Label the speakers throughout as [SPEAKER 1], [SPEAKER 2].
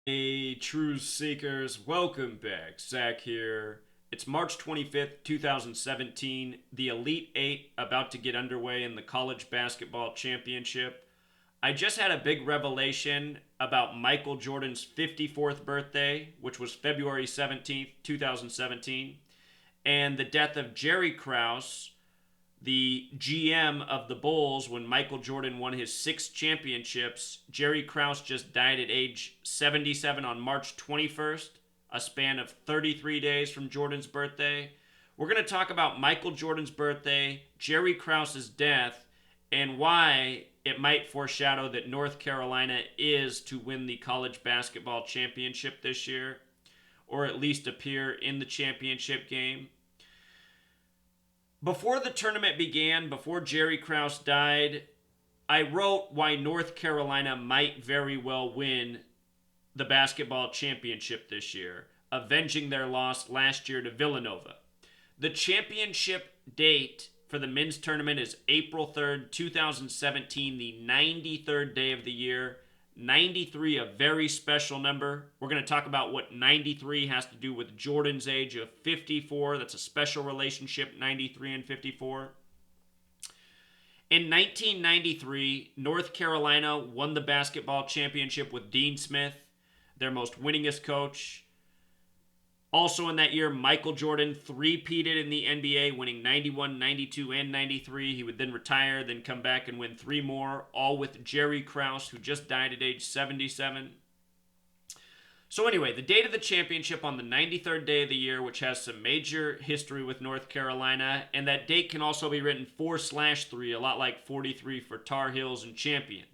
[SPEAKER 1] Hey, True Seekers, welcome back. Zach here. It's March 25th, 2017. The Elite Eight about to get underway in the college basketball championship. I just had a big revelation about Michael Jordan's 54th birthday, which was February 17th, 2017, and the death of Jerry Krause, the GM of the Bulls when Michael Jordan won his 6 championships. Jerry Krause just died at age 77 on March 21st, a span of 33 days from Jordan's birthday. We're going to talk about Michael Jordan's birthday, Jerry Krause's death, and why it might foreshadow that North Carolina is to win the college basketball championship this year, or at least appear in the championship game. Before the tournament began, before Jerry Krause died, I wrote why North Carolina might very well win the basketball championship this year, avenging their loss last year to Villanova. The championship date for the men's tournament is April 3rd, 2017, the 93rd day of the year. 93, a very special number. We're going to talk about what 93 has to do with Jordan's age of 54. That's a special relationship, 93 and 54. In 1993, North Carolina won the basketball championship with Dean Smith, their most winningest coach. Also in that year, Michael Jordan three-peated in the NBA, winning 91, 92, and 93. He would then retire, then come back and win 3 more, all with Jerry Krause, who just died at age 77. So anyway, the date of the championship on the 93rd day of the year, which has some major history with North Carolina, and that date can also be written 4/3, a lot like 43 for Tar Heels and Champion.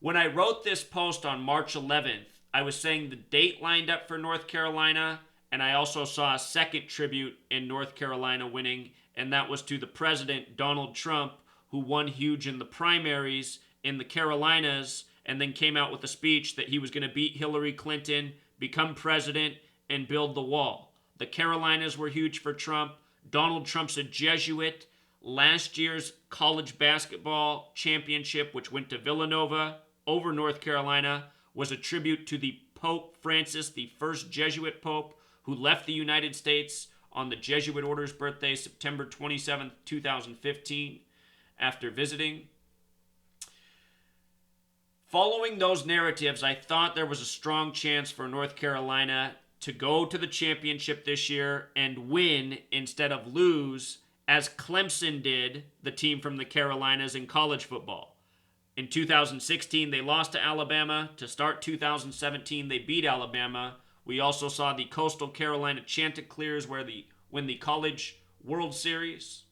[SPEAKER 1] When I wrote this post on March 11th, I was saying the date lined up for North Carolina, and I also saw a second tribute in North Carolina winning, and that was to the president, Donald Trump, who won huge in the primaries in the Carolinas, and then came out with a speech that he was going to beat Hillary Clinton, become president, and build the wall. The Carolinas were huge for Trump. Donald Trump's a Jesuit. Last year's college basketball championship, which went to Villanova over North Carolina, was a tribute to the Pope Francis, the first Jesuit pope, who left the United States on the Jesuit order's birthday, September 27th, 2015, after visiting. Following those narratives, I thought there was a strong chance for North Carolina to go to the championship this year and win instead of lose, as Clemson did, the team from the Carolinas in college football. In 2016, they lost to Alabama. To start 2017, they beat Alabama. We also saw the Coastal Carolina Chanticleers win the College World Series.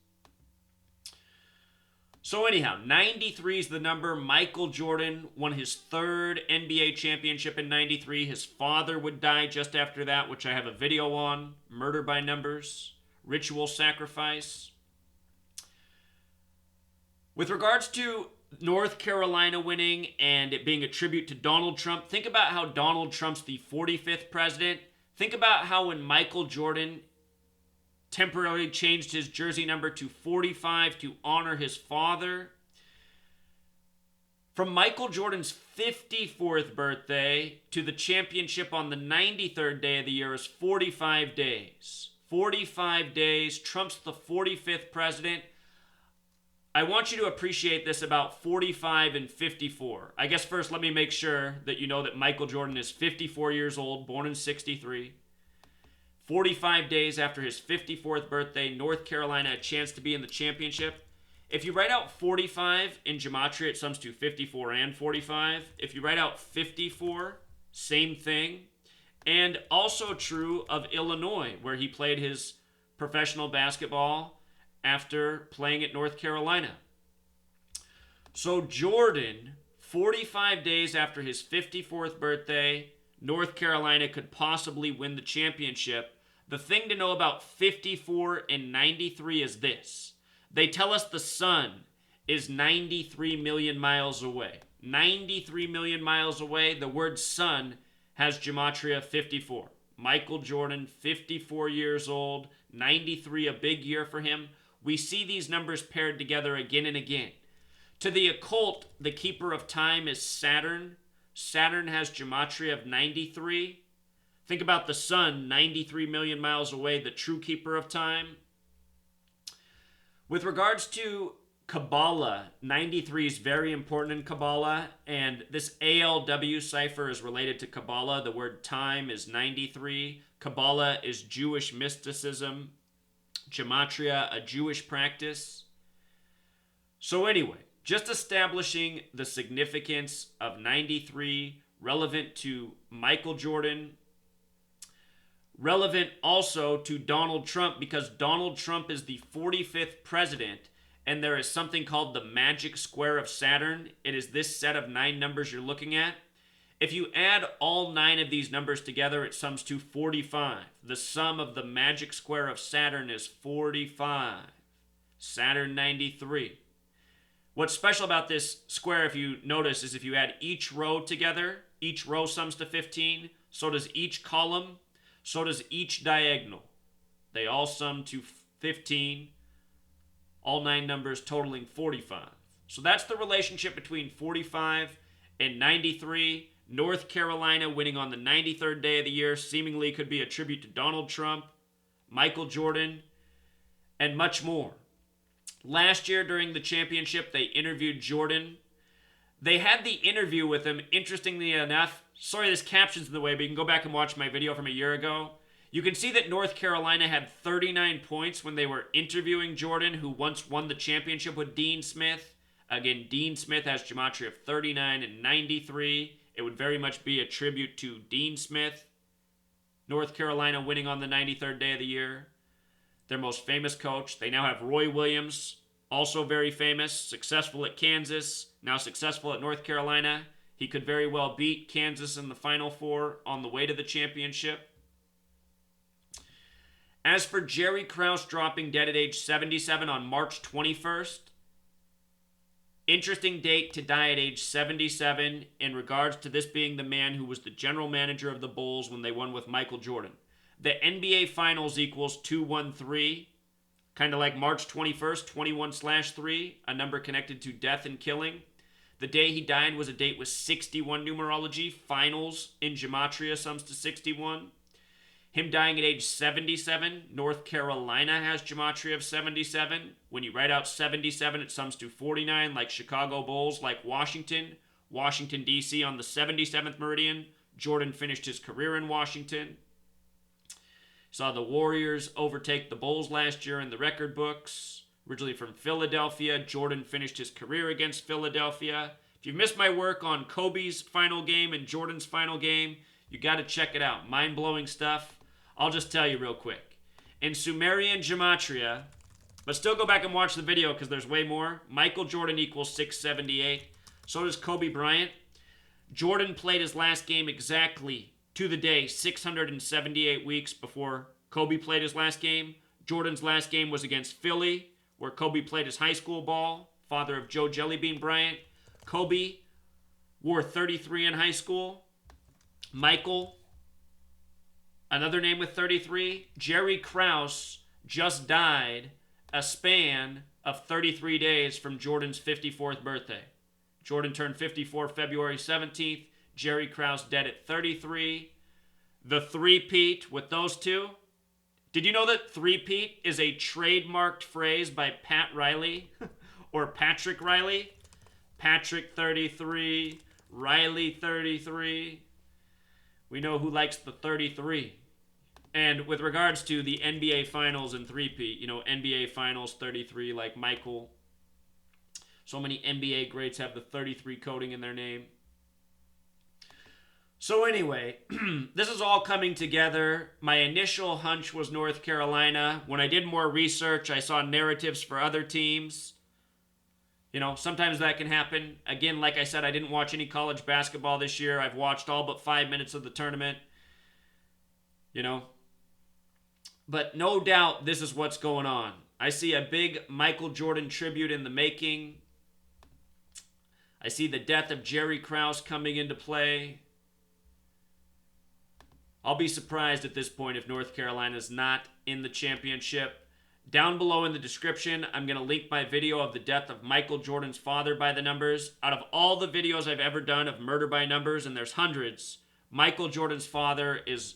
[SPEAKER 1] So anyhow, 93 is the number. Michael Jordan won his 3rd NBA championship in 93. His father would die just after that, which I have a video on. Murder by Numbers, Ritual Sacrifice. With regards to North Carolina winning and it being a tribute to Donald Trump, think about how Donald Trump's the 45th president. Think about how when Michael Jordan temporarily changed his jersey number to 45 to honor his father. From Michael Jordan's 54th birthday to the championship on the 93rd day of the year is 45 days. 45 days. Trump's the 45th president. I want you to appreciate this about 45 and 54. I guess first let me make sure that you know that Michael Jordan is 54 years old, born in 63. 45 days after his 54th birthday, North Carolina a chance to be in the championship. If you write out 45 in gematria, it sums to 54 and 45. If you write out 54, same thing. And also true of Illinois, where he played his professional basketball after playing at North Carolina. So Jordan, 45 days after his 54th birthday, North Carolina could possibly win the championship. The thing to know about 54 and 93 is this. They tell us the sun is 93 million miles away. 93 million miles away, the word sun has gematria 54. Michael Jordan, 54 years old, 93, a big year for him. We see these numbers paired together again and again. To the occult, the keeper of time is Saturn. Saturn has gematria of 93. Think about the sun, 93 million miles away, the true keeper of time. With regards to Kabbalah, 93 is very important in Kabbalah, and this ALW cipher is related to Kabbalah. The word time is 93. Kabbalah is Jewish mysticism. Gematria, a Jewish practice. So anyway, just establishing the significance of 93, relevant to Michael Jordan, relevant also to Donald Trump, because Donald Trump is the 45th president, and there is something called the magic square of Saturn. It is this set of 9 numbers you're looking at. If you add all 9 of these numbers together, it sums to 45. The sum of the magic square of Saturn is 45. Saturn 93. What's special about this square, if you notice, is if you add each row together, each row sums to 15, so does each column, so does each diagonal. They all sum to 15, all 9 numbers totaling 45. So that's the relationship between 45 and 93. North Carolina winning on the 93rd day of the year seemingly could be a tribute to Donald Trump, Michael Jordan, and much more. Last year during the championship, they interviewed Jordan. They had the interview with him, interestingly enough. Sorry this caption's in the way, but you can go back and watch my video from a year ago. You can see that North Carolina had 39 points when they were interviewing Jordan, who once won the championship with Dean Smith. Again, Dean Smith has gematria of 39 and 93. It would very much be a tribute to Dean Smith. North Carolina winning on the 93rd day of the year. Their most famous coach. They now have Roy Williams, also very famous, successful at Kansas, now successful at North Carolina. He could very well beat Kansas in the Final Four on the way to the championship. As for Jerry Krause dropping dead at age 77 on March 21st, interesting date to die at age 77 in regards to this being the man who was the general manager of the Bulls when they won with Michael Jordan. The NBA Finals equals 213, kind of like March 21st, 21/3, a number connected to death and killing. The day he died was a date with 61 numerology. Finals in gematria sums to 61. Him dying at age 77, North Carolina has gematria of 77. When you write out 77, it sums to 49, like Chicago Bulls, like Washington. Washington, D.C. on the 77th meridian. Jordan finished his career in Washington. Saw the Warriors overtake the Bulls last year in the record books. Originally from Philadelphia, Jordan finished his career against Philadelphia. If you missed my work on Kobe's final game and Jordan's final game, you got to check it out. Mind-blowing stuff. I'll just tell you real quick. In Sumerian gematria, but still go back and watch the video because there's way more. Michael Jordan equals 678. So does Kobe Bryant. Jordan played his last game exactly to the day 678 weeks before Kobe played his last game. Jordan's last game was against Philly, where Kobe played his high school ball, father of Joe Jellybean Bryant. Kobe wore 33 in high school. Michael, another name with 33. Jerry Krause just died a span of 33 days from Jordan's 54th birthday. Jordan turned 54 February 17th. Jerry Krause dead at 33. The three-peat with those two. Did you know that three-peat is a trademarked phrase by Pat Riley or Patrick Riley? Patrick 33, Riley 33. We know who likes the 33. And with regards to the NBA Finals and three-peat, NBA Finals 33 like Michael. So many NBA greats have the 33 coding in their name. So anyway, this is all coming together. My initial hunch was North Carolina. When I did more research, I saw narratives for other teams. Sometimes that can happen. Again, like I said, I didn't watch any college basketball this year. I've watched all but 5 minutes of the tournament. But no doubt this is what's going on. I see a big Michael Jordan tribute in the making. I see the death of Jerry Krause coming into play. I'll be surprised at this point if North Carolina's not in the championship. Down below in the description, I'm going to link my video of the death of Michael Jordan's father by the numbers. Out of all the videos I've ever done of murder by numbers, and there's hundreds, Michael Jordan's father is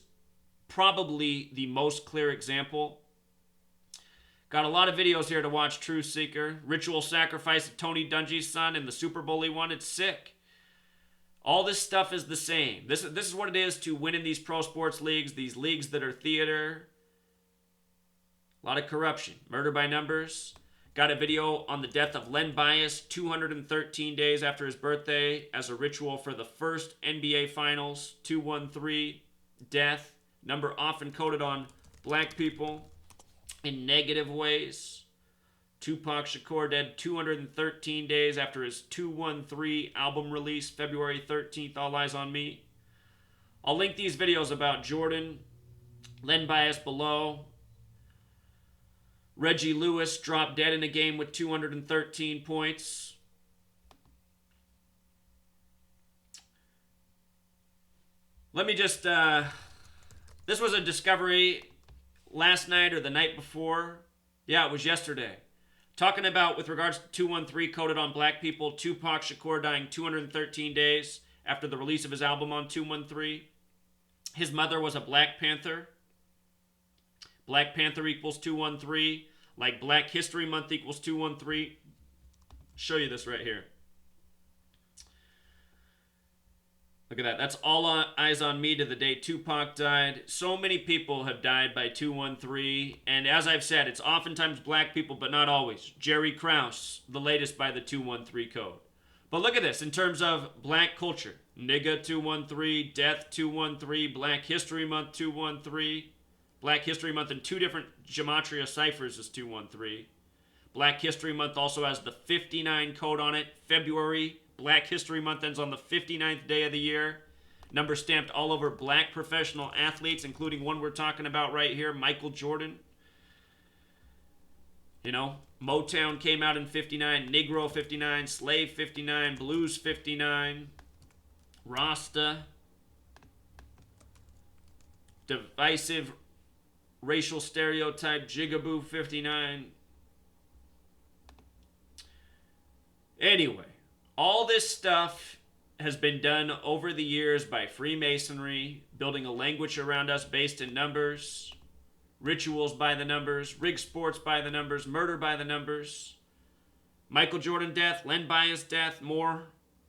[SPEAKER 1] probably the most clear example. Got a lot of videos here to watch, Truth Seeker. Ritual sacrifice of Tony Dungy's son and the Super Bowl he won. It's sick. All this stuff is the same. This is what it is to win in these pro sports leagues, these leagues that are theater. A lot of corruption. Murder by numbers. Got a video on the death of Len Bias 213 days after his birthday as a ritual for the first NBA Finals. 213. Death. Number often coded on black people in negative ways. Tupac Shakur dead 213 days after his 213 album release, February 13th, All Eyes on Me. I'll link these videos about Jordan, Len Bias below. Reggie Lewis dropped dead in a game with 213 points. Let me just, this was a discovery last night or the night before. Yeah, it was yesterday. Talking about, with regards to 213 coded on black people, Tupac Shakur dying 213 days after the release of his album on 213. His mother was a Black Panther. Black Panther equals 213. Like Black History Month equals 213. Show you this right here. Look at that. That's All Eyes on Me to the day Tupac died. So many people have died by 213. And as I've said, it's oftentimes black people, but not always. Jerry Krause, the latest by the 213 code. But look at this in terms of black culture. Nigga 213, Death 213, Black History Month 213. Black History Month in two different gematria ciphers is 213. Black History Month also has the 59 code on it. February Black History Month ends on the 59th day of the year. Number stamped all over black professional athletes, including one we're talking about right here, Michael Jordan. You know, Motown came out in 59, Negro 59, Slave 59, Blues 59, Rasta, Divisive Racial Stereotype, Jigaboo 59. Anyway. All this stuff has been done over the years by Freemasonry, building a language around us based in numbers, rituals by the numbers, rigged sports by the numbers, murder by the numbers, Michael Jordan death, Len Bias death, more,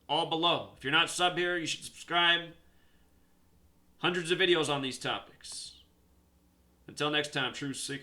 [SPEAKER 1] all below. If you're not sub here, you should subscribe. Hundreds of videos on these topics. Until next time, Truth Seeker.